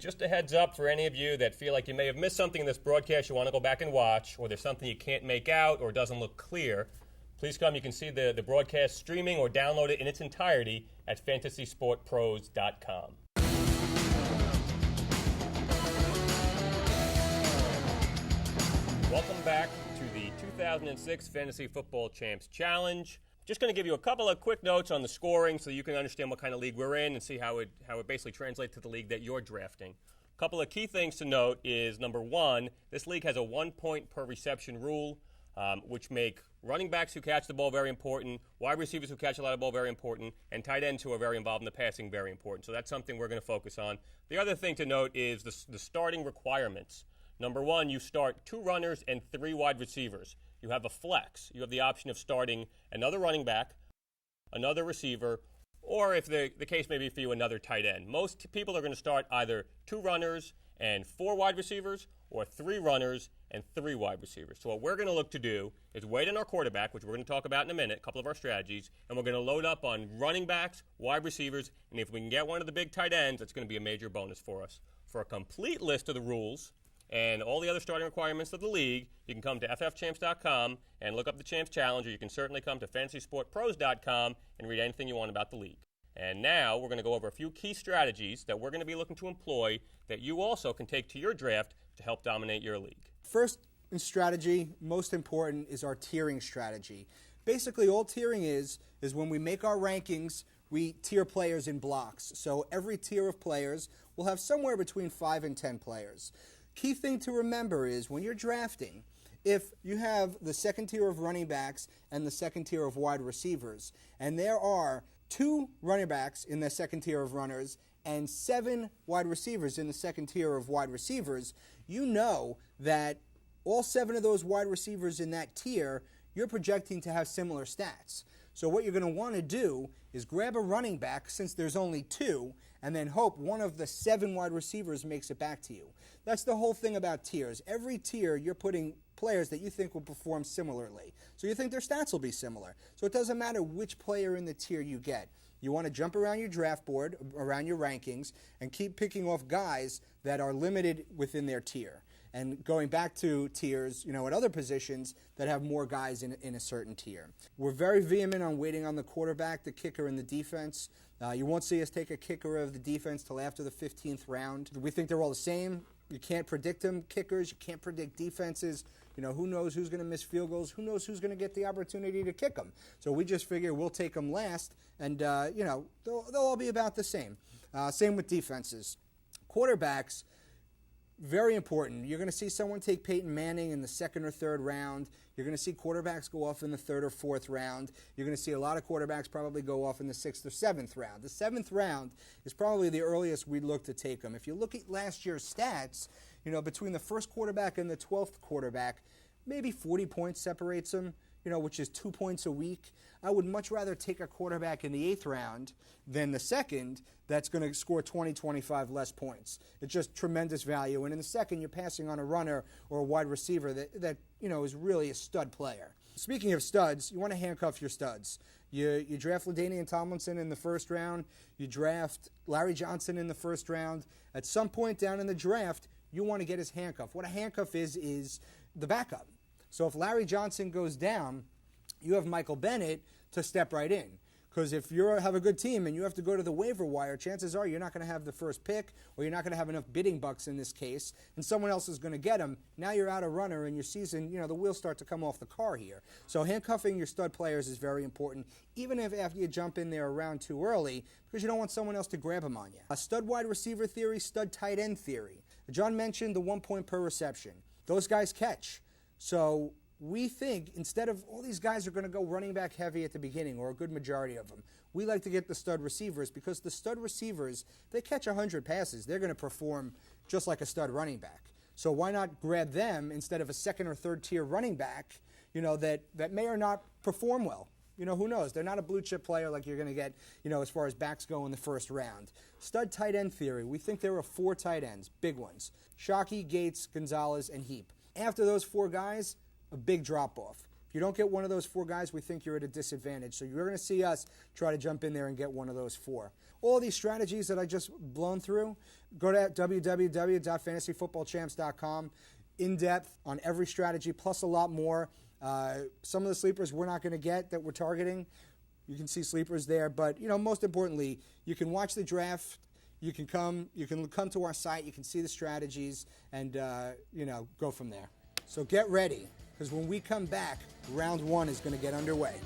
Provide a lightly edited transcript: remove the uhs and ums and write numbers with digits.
Just a heads up for any of you that feel like you may have missed something in this broadcast you want to go back and watch, or there's something you can't make out or doesn't look clear, please come. You can see the broadcast streaming or download it in its entirety at fantasysportpros.com. Welcome back to the 2006 Fantasy Football Champs Challenge. Just going to give you a couple of quick notes on the scoring so you can understand what kind of league we're in and see how it basically translates to the league that you're drafting. A couple of key things to note is, number one, this league has a 1 point per reception rule, which make running backs who catch the ball very important, wide receivers who catch a lot of ball very important, and tight ends who are very involved in the passing very important. So that's something we're going to focus on. The other thing to note is the starting requirements. Number one, you start 2 runners and 3 wide receivers. You have a flex. You have the option of starting another running back, another receiver, or if the case may be for you, another tight end. Most people are going to start either 2 runners and 4 wide receivers or 3 runners and 3 wide receivers. So what we're going to look to do is wait on our quarterback, which we're going to talk about in a minute, a couple of our strategies, and we're going to load up on running backs, wide receivers, and if we can get one of the big tight ends, that's going to be a major bonus for us. For a complete list of the rules and all the other starting requirements of the league, you can come to ffchamps.com and look up the Champs Challenge, or you can certainly come to fantasysportpros.com and read anything you want about the league. And now we're going to go over a few key strategies that we're going to be looking to employ that you also can take to your draft to help dominate your league. First in strategy, most important, is our tiering strategy. Basically, all tiering is when we make our rankings, we tier players in blocks. So every tier of players will have somewhere between 5 and 10 players. Key thing to remember is when you're drafting, if you have the second tier of running backs and the second tier of wide receivers, and there are 2 running backs in the second tier of runners and 7 wide receivers in the second tier of wide receivers, you know that all 7 of those wide receivers in that tier, you're projecting to have similar stats. So what you're going to want to do is grab a running back, since there's only 2, and then hope one of the 7 wide receivers makes it back to you. That's the whole thing about tiers. Every tier, you're putting players that you think will perform similarly. So you think their stats will be similar. So it doesn't matter which player in the tier you get. You want to jump around your draft board, around your rankings, and keep picking off guys that are limited within their tier. And going back to tiers, at other positions that have more guys in a certain tier. We're very vehement on waiting on the quarterback, the kicker, and the defense. You won't see us take a kicker of the defense till after the 15th round. We think they're all the same. You can't predict them, kickers. You can't predict defenses. Who knows who's going to miss field goals? Who knows who's going to get the opportunity to kick them? So we just figure we'll take them last, and, they'll all be about the same. Same with defenses. Quarterbacks, very important. You're going to see someone take Peyton Manning in the 2nd or 3rd round. You're going to see quarterbacks go off in the 3rd or 4th round. You're going to see a lot of quarterbacks probably go off in the 6th or 7th round. The 7th round is probably the earliest we'd look to take them. If you look at last year's stats, between the first quarterback and the 12th quarterback, maybe 40 points separates them, which is 2 points a week. I would much rather take a quarterback in the 8th round than the 2nd that's going to score 20, 25 less points. It's just tremendous value. And in the 2nd, you're passing on a runner or a wide receiver that is really a stud player. Speaking of studs, you want to handcuff your studs. You draft LaDainian Tomlinson in the 1st round. You draft Larry Johnson in the 1st round. At some point down in the draft, you want to get his handcuff. What a handcuff is the backup. So if Larry Johnson goes down, you have Michael Bennett to step right in. Because if you have a good team and you have to go to the waiver wire, chances are you're not going to have the first pick, or you're not going to have enough bidding bucks in this case, and someone else is going to get him. Now you're out a runner, and your season, the wheels start to come off the car here. So handcuffing your stud players is very important, even if after you jump in there around too early, because you don't want someone else to grab him on you. A stud wide receiver theory, stud tight end theory. John mentioned the 1 point per reception. Those guys catch. So we think instead of all these guys are going to go running back heavy at the beginning, or a good majority of them, we like to get the stud receivers, because the stud receivers, they catch 100 passes. They're going to perform just like a stud running back. So why not grab them instead of a 2nd or 3rd tier running back, that may or not perform well. Who knows? They're not a blue chip player like you're going to get, as far as backs go in the 1st round. Stud tight end theory. We think there are 4 tight ends, big ones: Shockey, Gates, Gonzalez, and Heap. After those 4 guys, a big drop-off. If you don't get one of those 4 guys, we think you're at a disadvantage. So you're going to see us try to jump in there and get one of those 4. all these strategies that I just blown through, go to www.fantasyfootballchamps.com. In depth on every strategy, plus a lot more. Some of the sleepers we're not going to get that we're targeting. You can see sleepers there, but most importantly, you can watch the draft. You can come to our site. You can see the strategies and go from there. So get ready, because when we come back, round 1 is going to get underway.